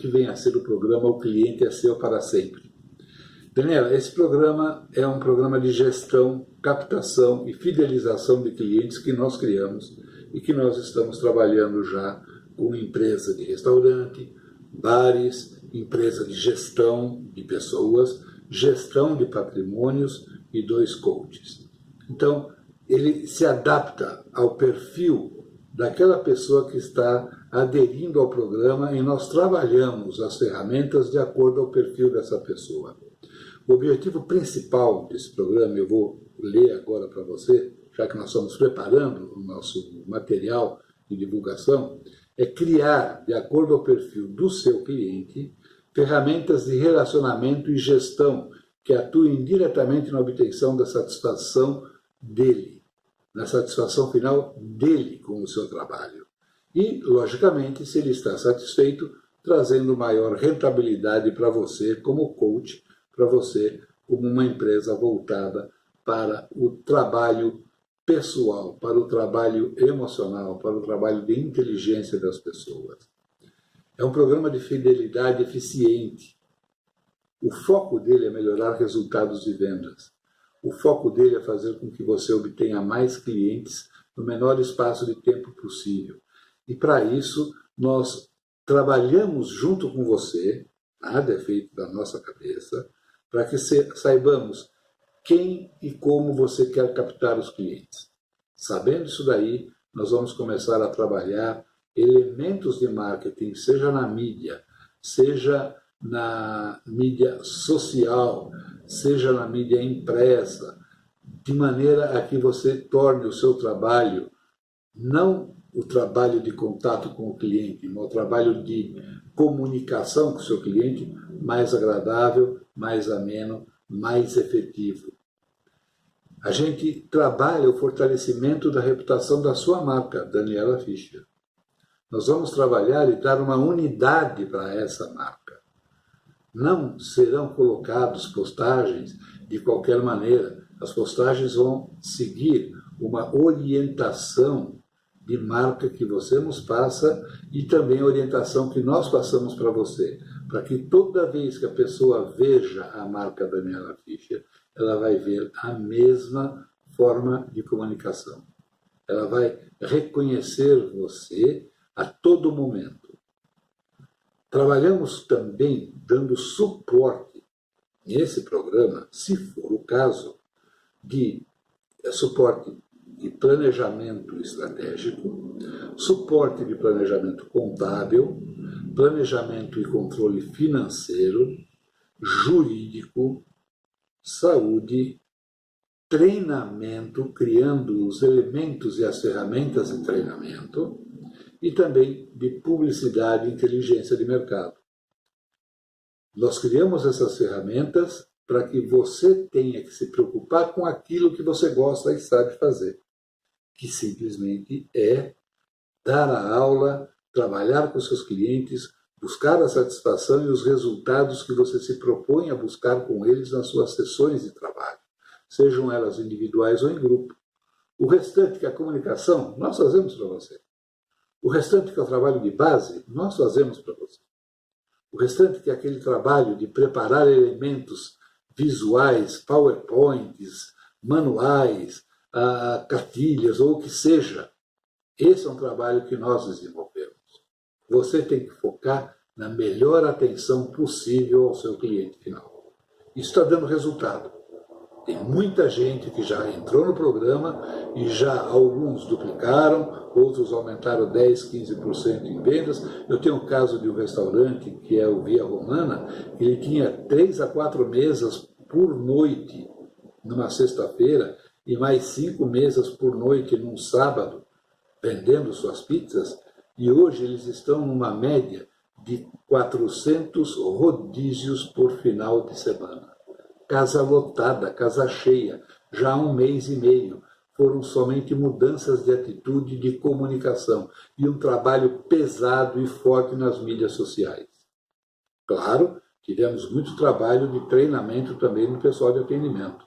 que vem a ser o programa O Cliente é Seu para Sempre. Daniela, esse programa é um programa de gestão, captação e fidelização de clientes que nós criamos e que nós estamos trabalhando já com empresa de restaurante, bares, empresa de gestão de pessoas, gestão de patrimônios e 2 coaches. Então, ele se adapta ao perfil daquela pessoa que está aderindo ao programa e nós trabalhamos as ferramentas de acordo ao perfil dessa pessoa. O objetivo principal desse programa, eu vou ler agora para você, já que nós estamos preparando o nosso material de divulgação, é criar, de acordo ao perfil do seu cliente, ferramentas de relacionamento e gestão que atuem diretamente na obtenção da satisfação dele, na satisfação final dele com o seu trabalho. E, logicamente, se ele está satisfeito, trazendo maior rentabilidade para você como coach, para você como uma empresa voltada para o trabalho pessoal, para o trabalho emocional, para o trabalho de inteligência das pessoas. É um programa de fidelidade eficiente. O foco dele é melhorar resultados de vendas. O foco dele é fazer com que você obtenha mais clientes no menor espaço de tempo possível. E para isso, nós trabalhamos junto com você, nada é feito da nossa cabeça, para que saibamos quem e como você quer captar os clientes. Sabendo isso daí, nós vamos começar a trabalhar elementos de marketing, seja na mídia, seja na mídia social, seja na mídia impressa, de maneira a que você torne o seu trabalho, não o trabalho de contato com o cliente, mas o trabalho de comunicação com o seu cliente, mais agradável, mais ameno, mais efetivo. A gente trabalha o fortalecimento da reputação da sua marca, Daniela Fischer. Nós vamos trabalhar e dar uma unidade para essa marca. Não serão colocadas postagens de qualquer maneira. As postagens vão seguir uma orientação de marca que você nos passa e também a orientação que nós passamos para você, para que toda vez que a pessoa veja a marca Daniela Fischer, ela vai ver a mesma forma de comunicação. Ela vai reconhecer você a todo momento. Trabalhamos também dando suporte nesse programa, se for o caso, de suporte de planejamento estratégico, suporte de planejamento contábil, planejamento e controle financeiro, jurídico, saúde, treinamento, criando os elementos e as ferramentas de treinamento, e também de publicidade e inteligência de mercado. Nós criamos essas ferramentas para que você tenha que se preocupar com aquilo que você gosta e sabe fazer, que simplesmente é dar a aula, trabalhar com seus clientes, buscar a satisfação e os resultados que você se propõe a buscar com eles nas suas sessões de trabalho, sejam elas individuais ou em grupo. O restante, que é a comunicação, nós fazemos para você. O restante, que é o trabalho de base, nós fazemos para você. O restante, que é aquele trabalho de preparar elementos visuais, PowerPoints, manuais, cartilhas ou o que seja, esse é um trabalho que nós desenvolvemos. Você tem que focar na melhor atenção possível ao seu cliente final. Isso está dando resultado. Tem muita gente que já entrou no programa e já alguns duplicaram, outros aumentaram 10%, 15% em vendas. Eu tenho um caso de um restaurante, que é o Via Romana, que ele tinha 3 a 4 mesas por noite numa sexta-feira e mais 5 mesas por noite num sábado, vendendo suas pizzas, e hoje eles estão numa média de 400 rodízios por final de semana. Casa lotada, casa cheia, já há 1 mês e meio. Foram somente mudanças de atitude, de comunicação e um trabalho pesado e forte nas mídias sociais. Claro, tivemos muito trabalho de treinamento também no pessoal de atendimento.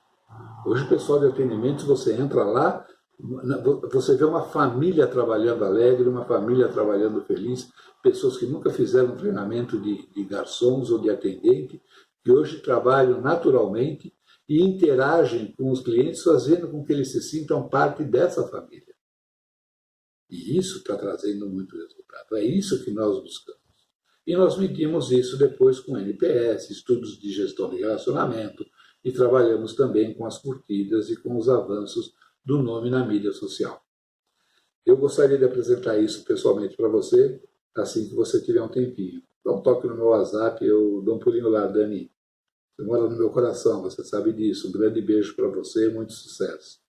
Hoje o pessoal de atendimento, você entra lá, Você vê uma família trabalhando alegre, uma família trabalhando feliz, pessoas que nunca fizeram treinamento de garçons ou de atendente, que hoje trabalham naturalmente e interagem com os clientes, fazendo com que eles se sintam parte dessa família. E isso está trazendo muito resultado. É isso que nós buscamos. E nós medimos isso depois com NPS, estudos de gestão de relacionamento, e trabalhamos também com as curtidas e com os avanços do nome na mídia social. Eu gostaria de apresentar isso pessoalmente para você, assim que você tiver um tempinho. Dá um toque no meu WhatsApp, eu dou um pulinho lá, Dani. Você mora no meu coração, você sabe disso. Um grande beijo para você e muito sucesso.